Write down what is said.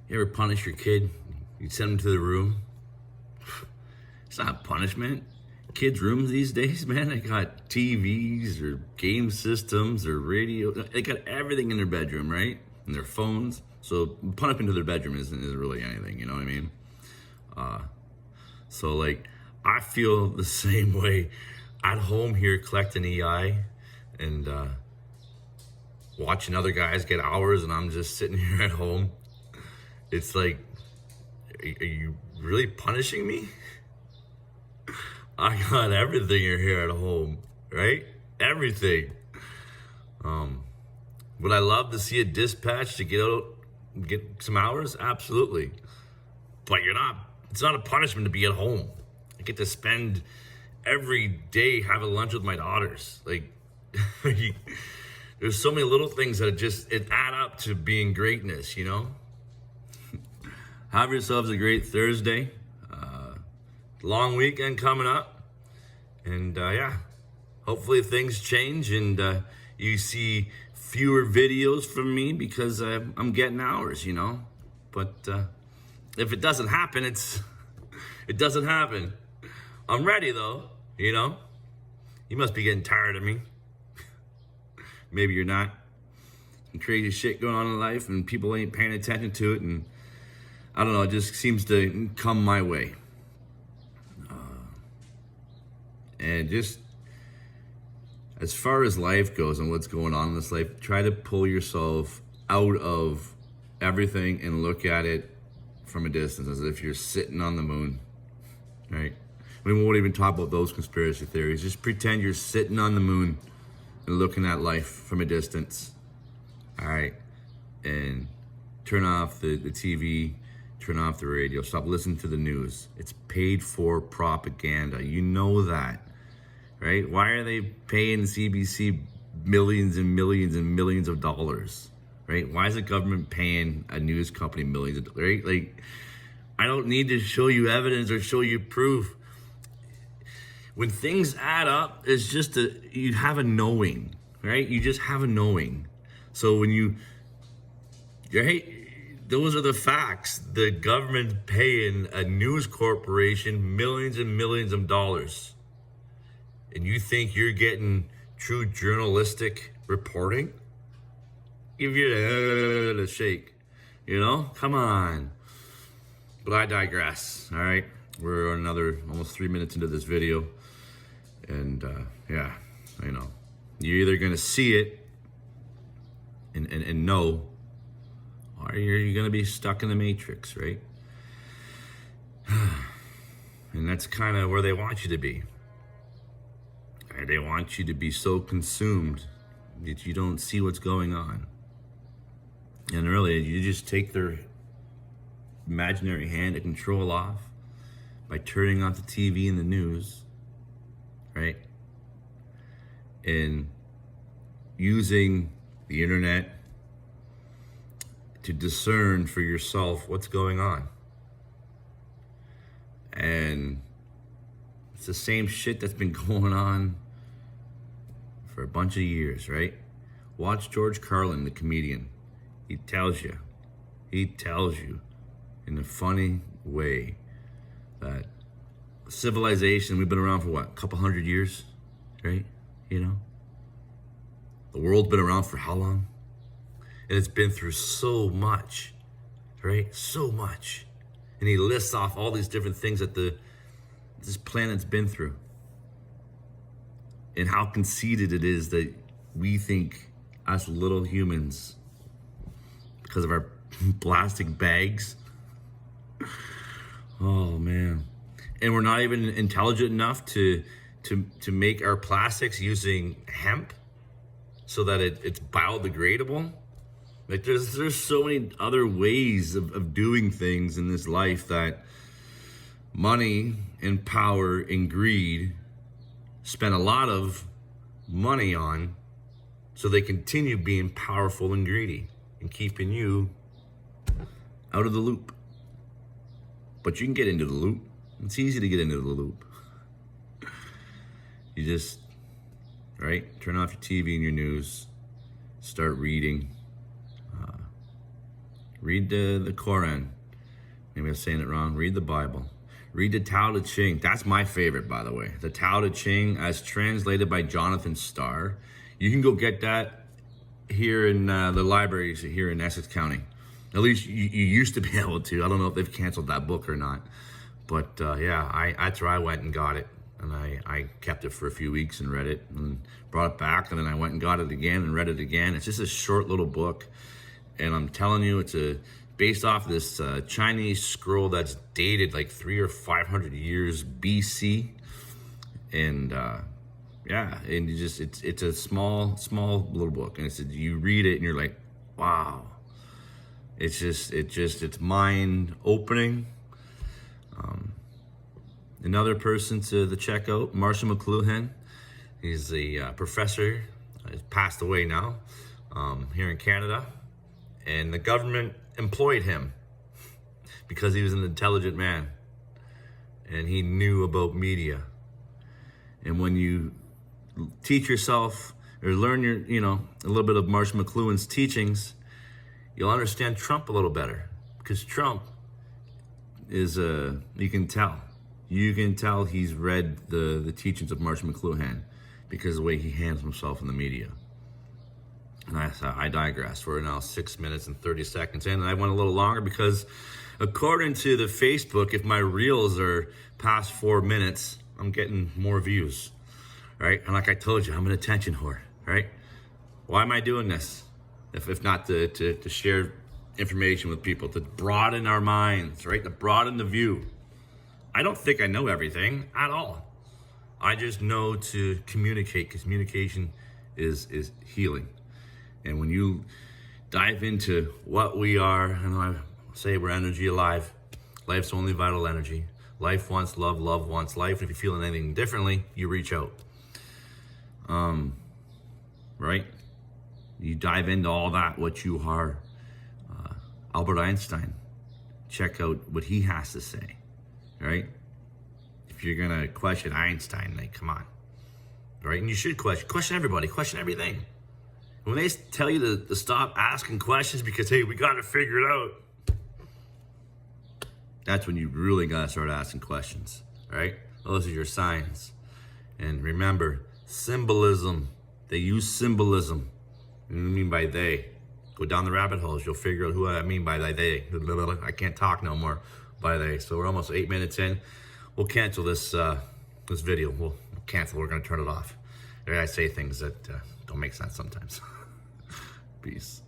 You ever punish your kid? You send them to the room. It's not punishment. Kids' rooms these days, man, they got TVs or game systems or radio. They got everything in their bedroom, right? And their phones. So punishment to their bedroom isn't really anything, you know what I mean? So like, I feel the same way at home here collecting EI and watching other guys get hours, and I'm just sitting here at home. It's like, are you really punishing me? I got everything here at home, right? Everything. Would I love to see a dispatch to get out, get some hours? Absolutely. But it's not a punishment to be at home. I get to spend every day having lunch with my daughters. Like, there's so many little things that it add up to being greatness, you know? Have yourselves a great Thursday. Long weekend coming up. And yeah, hopefully things change and you see fewer videos from me because I'm getting hours, you know? But if it doesn't happen, it doesn't happen. I'm ready though, you know? You must be getting tired of me. Maybe you're not. Some crazy shit going on in life and people ain't paying attention to it, and I don't know, it just seems to come my way. And just as far as life goes and what's going on in this life, try to pull yourself out of everything and look at it from a distance, as if you're sitting on the moon, right? We won't even talk about those conspiracy theories. Just pretend you're sitting on the moon and looking at life from a distance, all right? And turn off the TV, turn off the radio, stop listening to the news. It's paid for propaganda. You know that, right? Why are they paying CBC millions and millions and millions of dollars, right? Why is the government paying a news company millions of dollars, right? Like, I don't need to show you evidence or show you proof. When things add up, it's just you have a knowing, right? You just have a knowing. So when those are the facts. The government paying a news corporation millions and millions of dollars. And you think you're getting true journalistic reporting? Give you a shake, you know? Come on. But I digress, all right? We're another almost 3 minutes into this video. And yeah, you know, you're either gonna see it and know, or you're gonna be stuck in the matrix, right? And that's kind of where they want you to be. Right? They want you to be so consumed that you don't see what's going on. And really, you just take their imaginary hand of control off by turning off the TV and the news, right? And using the internet to discern for yourself what's going on. And it's the same shit that's been going on for a bunch of years, right? Watch George Carlin, the comedian. He tells you in a funny way that civilization, we've been around for what, a couple hundred years, right? You know, the world's been around for how long? And it's been through so much, right? So much. And he lists off all these different things that this planet's been through, and how conceited it is that we think, us little humans, because of our plastic bags, oh man, and we're not even intelligent enough to make our plastics using hemp so that it's biodegradable. Like there's so many other ways of doing things in this life that money and power and greed spend a lot of money on, so they continue being powerful and greedy and keeping you out of the loop. But you can get into the loop. It's easy to get into the loop. You just, right, turn off your TV and your news, start reading. Read the Quran. Maybe I'm saying it wrong. Read the Bible. Read the Tao Te Ching. That's my favorite, by the way. The Tao Te Ching, as translated by Jonathan Starr. You can go get that here in the libraries here in Essex County. At least you used to be able to. I don't know if they've canceled that book or not. But yeah, that's where I went and got it. And I kept it for a few weeks and read it and brought it back. And then I went and got it again and read it again. It's just a short little book. And I'm telling you, it's based off this Chinese scroll that's dated like 300 or 500 years BC. And yeah, and it's a small little book. And you read it and you're like, wow. It's mind opening. Another person to check out, Marshall McLuhan. He's a professor. He's passed away now here in Canada. And the government employed him because he was an intelligent man. And he knew about media. And when you teach yourself or learn a little bit of Marshall McLuhan's teachings, you'll understand Trump a little better. Because Trump is you can tell he's read the teachings of Marshall McLuhan because of the way he handles himself in the media. And I digress. We're now 6 minutes and 30 seconds in, and I went a little longer because according to the Facebook, if my reels are past 4 minutes, I'm getting more views, right? And like I told you, I'm an attention whore, right? Why am I doing this? If not to share information with people, to broaden our minds, right? To broaden the view. I don't think I know everything at all. I just know to communicate, because communication is healing. And when you dive into what we are, and I say we're energy alive, life's only vital energy. Life wants love, love wants life. If you're feeling anything differently, you reach out. Right? You dive into all that, what you are. Albert Einstein, check out what he has to say, right? If you're gonna question Einstein, like, come on, right? And you should question everybody, question everything. When they tell you to stop asking questions because, hey, we gotta figure it out, that's when you really gotta start asking questions, right? Those are your signs. And remember, symbolism. They use symbolism. What do you mean by they? Go down the rabbit holes. You'll figure out who I mean by they. I can't talk no more by they. So we're almost 8 minutes in. We'll cancel this video. We'll cancel. We're going to turn it off. I say things that don't make sense sometimes. Peace.